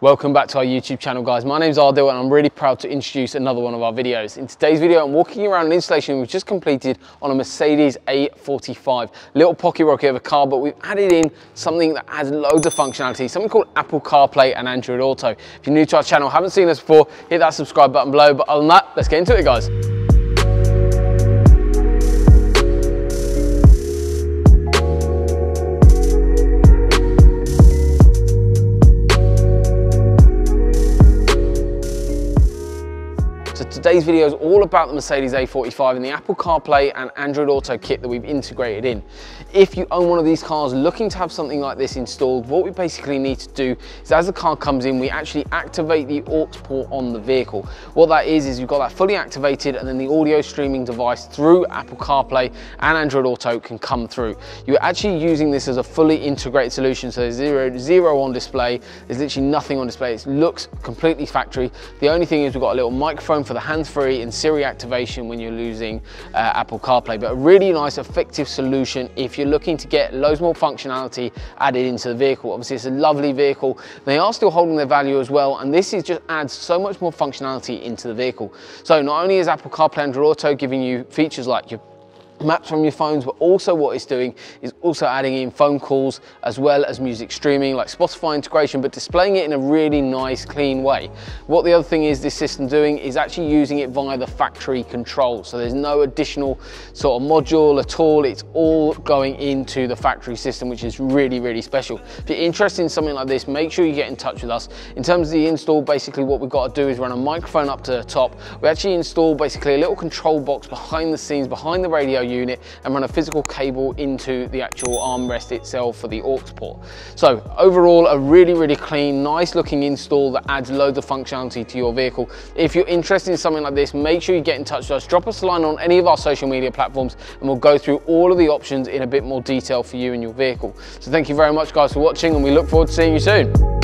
Welcome back to our YouTube channel, guys. My name's Ardil and I'm really proud to introduce another one of our videos. In today's video, I'm walking around an installation we've just completed on a Mercedes A45. Little pocket rocket of a car, but we've added in something that adds loads of functionality, something called Apple CarPlay and Android Auto. If you're new to our channel, haven't seen us before, hit that subscribe button below. But other than that, let's get into it, guys. So today's video is all about the Mercedes A45 and the Apple CarPlay and Android Auto kit that we've integrated in. If you own one of these cars looking to have something like this installed, what we basically need to do is as the car comes in, we actually activate the aux port on the vehicle. What that is you've got that fully activated and then the audio streaming device through Apple CarPlay and Android Auto can come through. You're actually using this as a fully integrated solution, so there's zero on display, there's literally nothing on display. It looks completely factory. The only thing is we've got a little microphone for the hands-free and Siri activation when you're using Apple CarPlay, but a really nice effective solution if you're looking to get loads more functionality added into the vehicle. Obviously it's a lovely vehicle, they are still holding their value as well, and this is just adds so much more functionality into the vehicle. So not only is Apple CarPlay and Android Auto giving you features like your maps from your phones, but also what it's doing is also adding in phone calls as well as music streaming like Spotify integration, but displaying it in a really nice clean way. What the other thing is this system doing is actually using it via the factory control, so there's no additional sort of module at all. It's all going into the factory system, which is really special. If you're interested in something like this, make sure you get in touch with us. In terms of the install, basically what we've got to do is run a microphone up to the top. We actually install basically a little control box behind the scenes, behind the radio unit, and run a physical cable into the actual armrest itself for the aux port. So overall, a really clean, nice looking install that adds loads of functionality to your vehicle. If you're interested in something like this, make sure you get in touch with us. Drop us a line on any of our social media platforms and we'll go through all of the options in a bit more detail for you and your vehicle. So thank you very much, guys, for watching, and we look forward to seeing you soon.